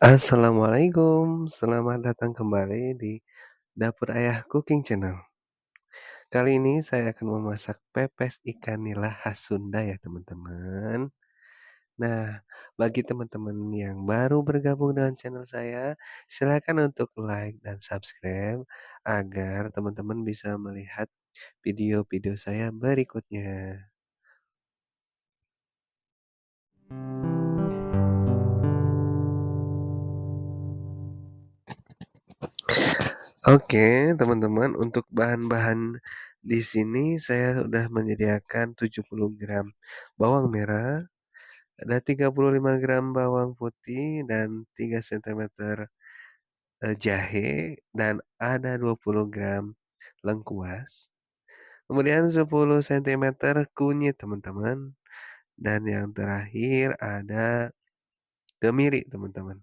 Assalamualaikum, selamat datang kembali di Dapur Ayah Cooking Channel. Kali ini saya akan memasak pepes ikan nila khas Sunda ya teman-teman. Nah, bagi teman-teman yang baru bergabung dengan channel saya, silakan untuk like dan subscribe agar teman-teman bisa melihat video-video saya berikutnya. Oke, teman-teman, untuk bahan-bahan di sini saya sudah menyediakan 70 gram bawang merah, ada 35 gram bawang putih dan 3 cm jahe dan ada 20 gram lengkuas. Kemudian 10 cm kunyit, teman-teman. Dan yang terakhir ada kemiri, teman-teman.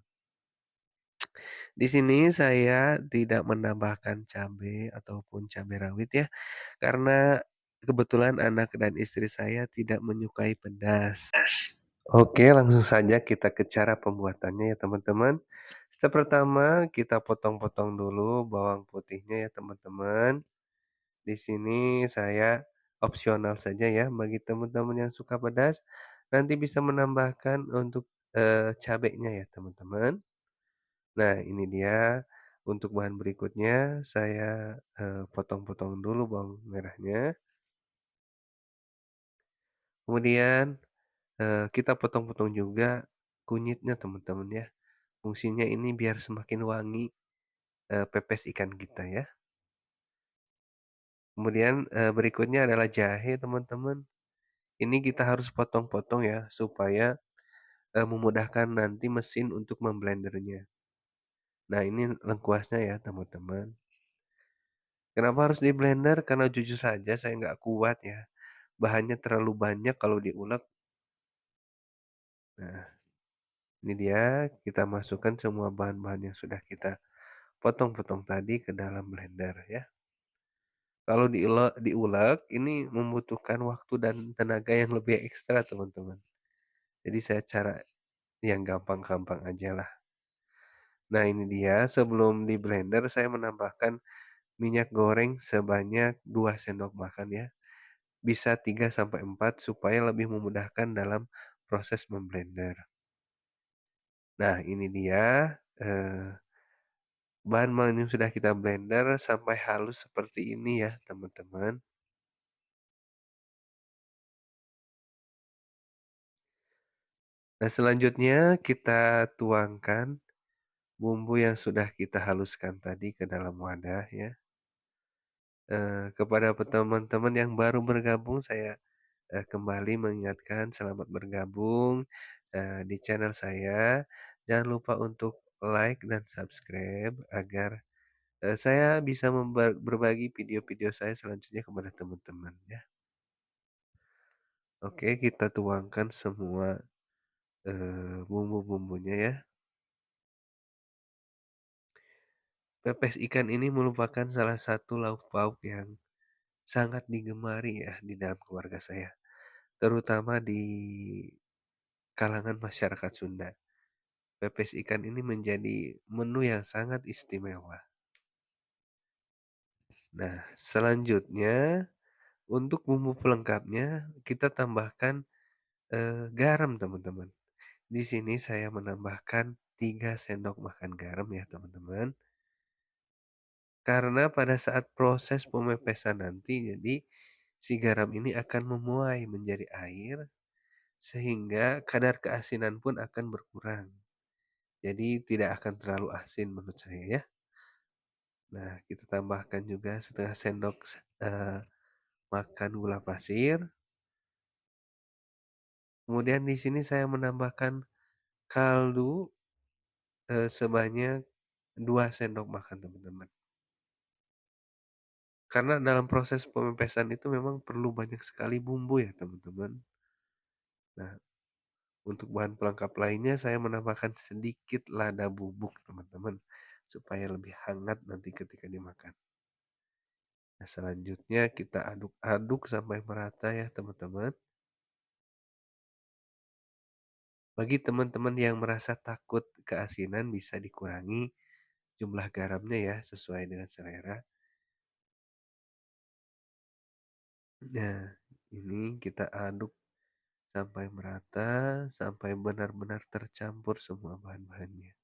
Di sini saya tidak menambahkan cabai ataupun cabai rawit ya, karena kebetulan anak dan istri saya tidak menyukai pedas. Oke, langsung saja kita ke cara pembuatannya ya teman-teman. Step pertama, kita potong-potong dulu bawang putihnya ya teman-teman. Di sini saya opsional saja ya bagi teman-teman yang suka pedas. Nanti bisa menambahkan untuk cabenya ya teman-teman. Nah, ini dia untuk bahan berikutnya saya potong-potong dulu bawang merahnya. Kemudian kita potong-potong juga kunyitnya teman-teman ya. Fungsinya ini biar semakin wangi pepes ikan kita ya. Kemudian berikutnya adalah jahe teman-teman. Ini kita harus potong-potong ya supaya memudahkan nanti mesin untuk memblendernya. Nah, ini lengkuasnya ya teman-teman. Kenapa harus di blender? Karena jujur saja saya nggak kuat ya. Bahannya terlalu banyak kalau diulek. Nah, ini dia kita masukkan semua bahan-bahan yang sudah kita potong-potong tadi ke dalam blender ya. Kalau diulek ini membutuhkan waktu dan tenaga yang lebih ekstra teman-teman. Jadi saya cara yang gampang-gampang aja lah. Nah ini dia sebelum di blender saya menambahkan minyak goreng sebanyak 2 sendok makan ya. Bisa 3 sampai 4 supaya lebih memudahkan dalam proses memblender. Nah ini dia bahan-bahan yang sudah kita blender sampai halus seperti ini ya teman-teman. Nah selanjutnya kita tuangkan bumbu yang sudah kita haluskan tadi ke dalam wadah ya. Kepada teman-teman yang baru bergabung saya kembali mengingatkan selamat bergabung di channel saya. Jangan lupa untuk like dan subscribe agar saya bisa berbagi video-video saya selanjutnya kepada teman-teman ya. Oke, kita tuangkan semua bumbu-bumbunya ya. Pepes ikan ini merupakan salah satu lauk pauk yang sangat digemari ya di dalam keluarga saya, terutama di kalangan masyarakat Sunda. Pepes ikan ini menjadi menu yang sangat istimewa. Nah, selanjutnya untuk bumbu pelengkapnya kita tambahkan garam teman-teman. Di sini saya menambahkan 3 sendok makan garam ya teman-teman. Karena pada saat proses pemepesan nanti jadi si garam ini akan memuai menjadi air sehingga kadar keasinan pun akan berkurang. Jadi tidak akan terlalu asin menurut saya ya. Nah, kita tambahkan juga setengah sendok makan gula pasir. Kemudian di sini saya menambahkan kaldu sebanyak 2 sendok makan teman-teman. Karena dalam proses pemepesan itu memang perlu banyak sekali bumbu ya teman-teman. Nah, untuk bahan pelengkap lainnya saya menambahkan sedikit lada bubuk teman-teman supaya lebih hangat nanti ketika dimakan. Nah, selanjutnya kita aduk-aduk sampai merata ya teman-teman. Bagi teman-teman yang merasa takut keasinan bisa dikurangi jumlah garamnya ya sesuai dengan selera. Nah, ini kita aduk sampai merata, sampai benar-benar tercampur semua bahan-bahannya.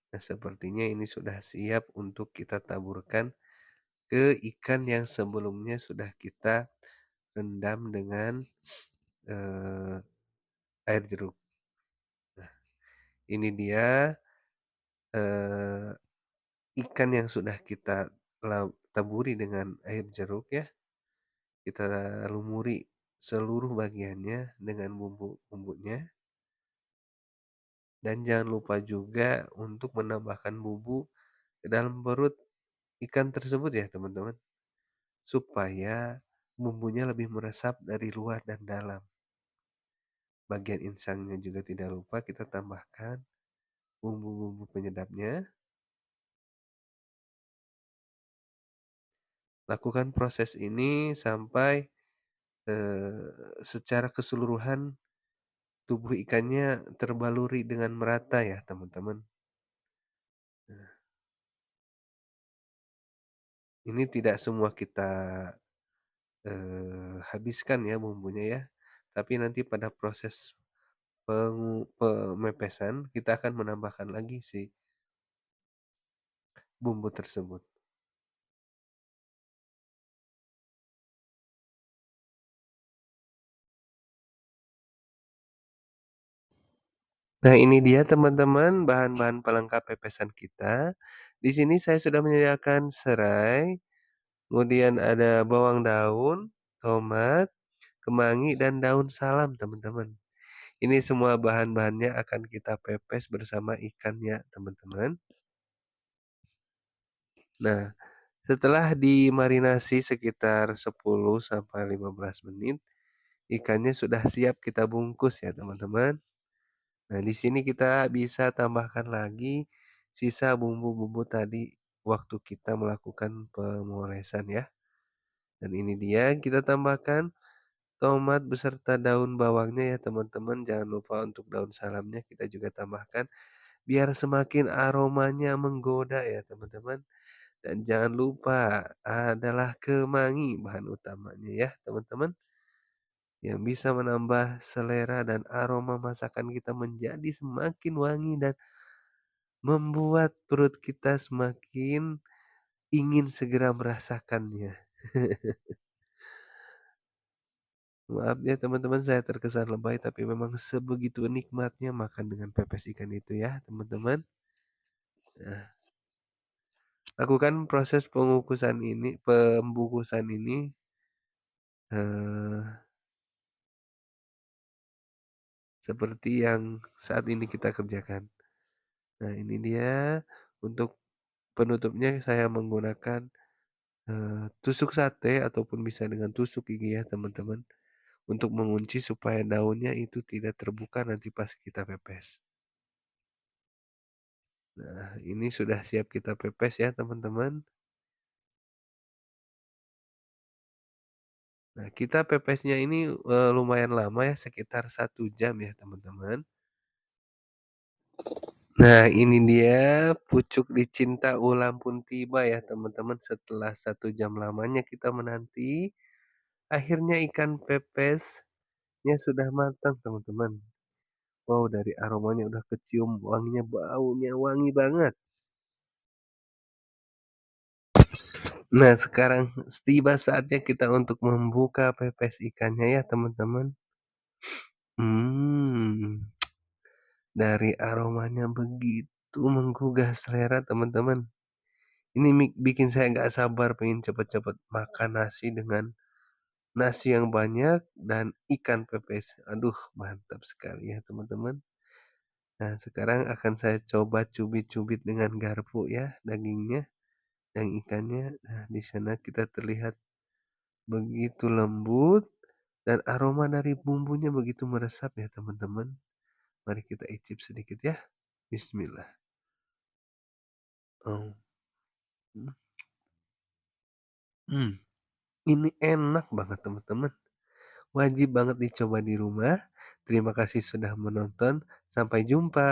Nah, sepertinya ini sudah siap untuk kita taburkan ke ikan yang sebelumnya sudah kita rendam dengan eh, air jeruk. Nah, ini dia eh, ikan yang sudah kita taburi dengan air jeruk ya. Kita lumuri seluruh bagiannya dengan bumbu-bumbunya. Dan jangan lupa juga untuk menambahkan bumbu ke dalam perut ikan tersebut ya teman-teman. Supaya bumbunya lebih meresap dari luar dan dalam. Bagian insangnya juga tidak lupa kita tambahkan bumbu-bumbu penyedapnya. Lakukan proses ini sampai secara keseluruhan tubuh ikannya terbaluri dengan merata ya teman-teman. Nah, ini tidak semua kita habiskan ya bumbunya ya. Tapi nanti pada proses pemepesan kita akan menambahkan lagi si bumbu tersebut. Nah, ini dia teman-teman bahan-bahan pelengkap pepesan kita. Di sini saya sudah menyediakan serai, kemudian ada bawang daun, tomat, kemangi, dan daun salam, teman-teman. Ini semua bahan-bahannya akan kita pepes bersama ikannya, teman-teman. Nah, setelah dimarinasi sekitar 10 sampai 15 menit, ikannya sudah siap kita bungkus ya, teman-teman. Nah, di sini kita bisa tambahkan lagi sisa bumbu-bumbu tadi waktu kita melakukan pemolesan ya. Dan ini dia kita tambahkan tomat beserta daun bawangnya ya teman-teman. Jangan lupa untuk daun salamnya kita juga tambahkan biar semakin aromanya menggoda ya teman-teman. Dan jangan lupa adalah kemangi bahan utamanya ya teman-teman. Yang bisa menambah selera dan aroma masakan kita menjadi semakin wangi dan membuat perut kita semakin ingin segera merasakannya. Maaf ya teman-teman saya terkesan lebay tapi memang sebegitu nikmatnya makan dengan pepes ikan itu ya teman-teman. Nah, lakukan proses pembungkusan ini eh, seperti yang saat ini kita kerjakan. Nah, ini dia untuk penutupnya saya menggunakan tusuk sate ataupun bisa dengan tusuk gigi ya teman-teman. Untuk mengunci supaya daunnya itu tidak terbuka nanti pas kita pepes. Nah, ini sudah siap kita pepes ya teman-teman. Nah, kita pepesnya ini lumayan lama ya, sekitar 1 jam ya teman-teman. Nah, ini dia pucuk dicinta ulam pun tiba ya teman-teman. Setelah 1 jam lamanya kita menanti, akhirnya ikan pepesnya sudah matang teman-teman. Wow, dari aromanya udah kecium wanginya, baunya wangi banget. Nah, sekarang tiba saatnya kita untuk membuka pepes ikannya ya, teman-teman. Hmm, dari aromanya begitu menggugah selera, teman-teman. Ini bikin saya nggak sabar pengen cepet-cepet makan nasi dengan nasi yang banyak dan ikan pepes. Aduh, mantap sekali ya, teman-teman. Nah, sekarang akan saya coba cubit-cubit dengan garpu ya, dagingnya dan ikannya. Nah, di sana kita terlihat begitu lembut dan aroma dari bumbunya begitu meresap ya teman-teman. Mari kita icip sedikit ya. Bismillah. Oh, mhm, mmm, ini enak banget teman-teman. Wajib banget dicoba di rumah. Terima kasih sudah menonton. Sampai jumpa.